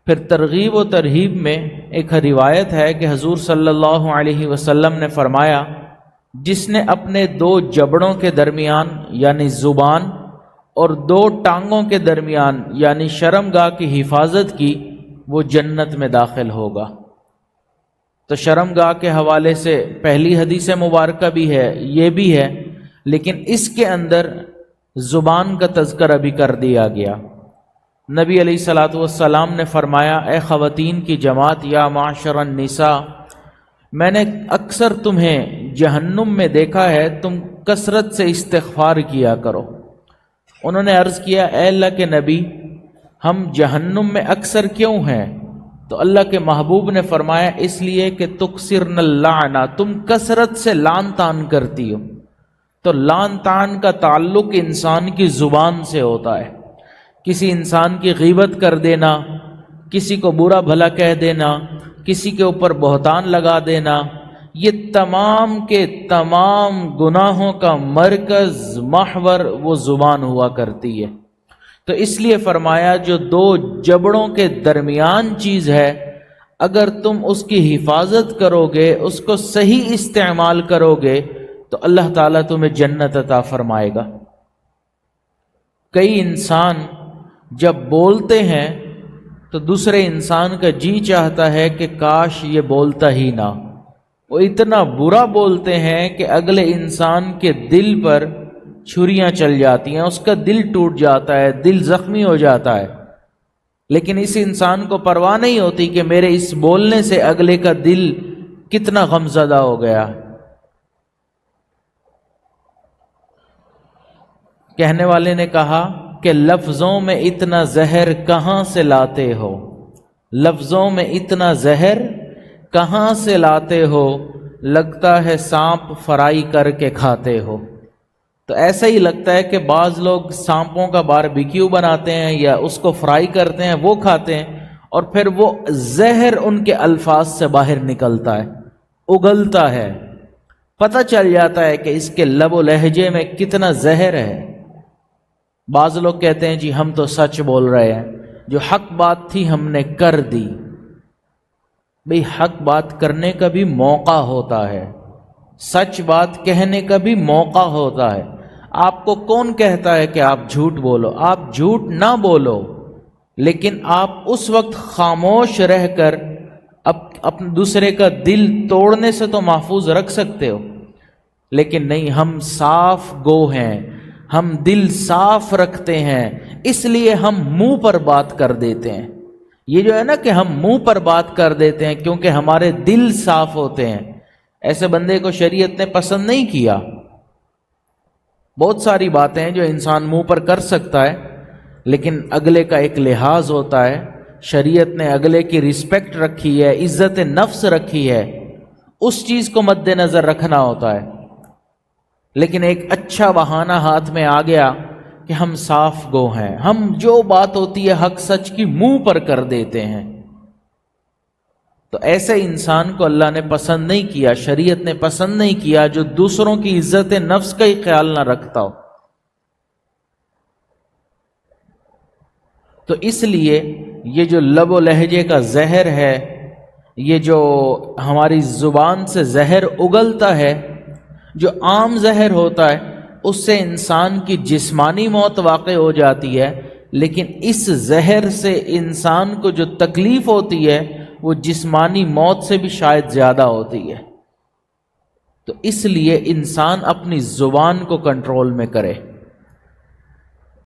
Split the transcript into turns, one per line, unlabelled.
پھر ترغیب و ترہیب میں ایک روایت ہے کہ حضور صلی اللہ علیہ وسلم نے فرمایا، جس نے اپنے 2 جبڑوں کے درمیان یعنی زبان اور 2 ٹانگوں کے درمیان یعنی شرمگاہ کی حفاظت کی، وہ جنت میں داخل ہوگا۔ تو شرمگاہ کے حوالے سے پہلی حدیث مبارکہ بھی ہے، یہ بھی ہے، لیکن اس کے اندر زبان کا تذکرہ بھی کر دیا گیا۔ نبی علیہ الصلوۃ والسلام نے فرمایا، اے خواتین کی جماعت، یا معشر النساء، میں نے اکثر تمہیں جہنم میں دیکھا ہے، تم کثرت سے استغفار کیا کرو۔ انہوں نے عرض کیا، اے اللہ کے نبی، ہم جہنم میں اکثر کیوں ہیں؟ تو اللہ کے محبوب نے فرمایا، اس لیے کہ تکثرن اللعنہ، تم کثرت سے لعن طعن کرتی ہو۔ تو لعن طعن کا تعلق انسان کی زبان سے ہوتا ہے۔ کسی انسان کی غیبت کر دینا، کسی کو برا بھلا کہہ دینا، کسی کے اوپر بہتان لگا دینا، یہ تمام کے تمام گناہوں کا مرکز، محور وہ زبان ہوا کرتی ہے۔ تو اس لیے فرمایا، جو 2 جبڑوں کے درمیان چیز ہے، اگر تم اس کی حفاظت کرو گے، اس کو صحیح استعمال کرو گے، تو اللہ تعالیٰ تمہیں جنت عطا فرمائے گا۔ کئی انسان جب بولتے ہیں تو دوسرے انسان کا جی چاہتا ہے کہ کاش یہ بولتا ہی نہ۔ وہ اتنا برا بولتے ہیں کہ اگلے انسان کے دل پر چھریاں چل جاتی ہیں، اس کا دل ٹوٹ جاتا ہے، دل زخمی ہو جاتا ہے، لیکن اس انسان کو پرواہ نہیں ہوتی کہ میرے اس بولنے سے اگلے کا دل کتنا غمزدہ ہو گیا۔ کہنے والے نے کہا کہ لفظوں میں اتنا زہر کہاں سے لاتے ہو، لفظوں میں اتنا زہر کہاں سے لاتے ہو، لگتا ہے سانپ فرائی کر کے کھاتے ہو۔ تو ایسا ہی لگتا ہے کہ بعض لوگ سانپوں کا باربیکیو بناتے ہیں یا اس کو فرائی کرتے ہیں، وہ کھاتے ہیں، اور پھر وہ زہر ان کے الفاظ سے باہر نکلتا ہے، اگلتا ہے، پتہ چل جاتا ہے کہ اس کے لب و لہجے میں کتنا زہر ہے۔ بعض لوگ کہتے ہیں جی ہم تو سچ بول رہے ہیں، جو حق بات تھی ہم نے کر دی۔ بھئی حق بات کرنے کا بھی موقع ہوتا ہے، سچ بات کہنے کا بھی موقع ہوتا ہے۔ آپ کو کون کہتا ہے کہ آپ جھوٹ بولو؟ آپ جھوٹ نہ بولو، لیکن آپ اس وقت خاموش رہ کر اپنے دوسرے کا دل توڑنے سے تو محفوظ رکھ سکتے ہو، لیکن نہیں، ہم صاف گو ہیں، ہم دل صاف رکھتے ہیں، اس لیے ہم منہ پر بات کر دیتے ہیں۔ یہ جو ہے نا کہ ہم منہ پر بات کر دیتے ہیں کیونکہ ہمارے دل صاف ہوتے ہیں، ایسے بندے کو شریعت نے پسند نہیں کیا۔ بہت ساری باتیں ہیں جو انسان منہ پر کر سکتا ہے، لیکن اگلے کا ایک لحاظ ہوتا ہے۔ شریعت نے اگلے کی رسپیکٹ رکھی ہے، عزت نفس رکھی ہے، اس چیز کو مد نظر رکھنا ہوتا ہے۔ لیکن ایک اچھا بہانہ ہاتھ میں آ گیا کہ ہم صاف گو ہیں، ہم جو بات ہوتی ہے حق سچ کی منہ پر کر دیتے ہیں، تو ایسے انسان کو اللہ نے پسند نہیں کیا، شریعت نے پسند نہیں کیا، جو دوسروں کی عزت نفس کا ہی خیال نہ رکھتا ہو۔ تو اس لیے یہ جو لب و لہجے کا زہر ہے، یہ جو ہماری زبان سے زہر اگلتا ہے، جو عام زہر ہوتا ہے، اس سے انسان کی جسمانی موت واقع ہو جاتی ہے، لیکن اس زہر سے انسان کو جو تکلیف ہوتی ہے وہ جسمانی موت سے بھی شاید زیادہ ہوتی ہے۔ تو اس لیے انسان اپنی زبان کو کنٹرول میں کرے۔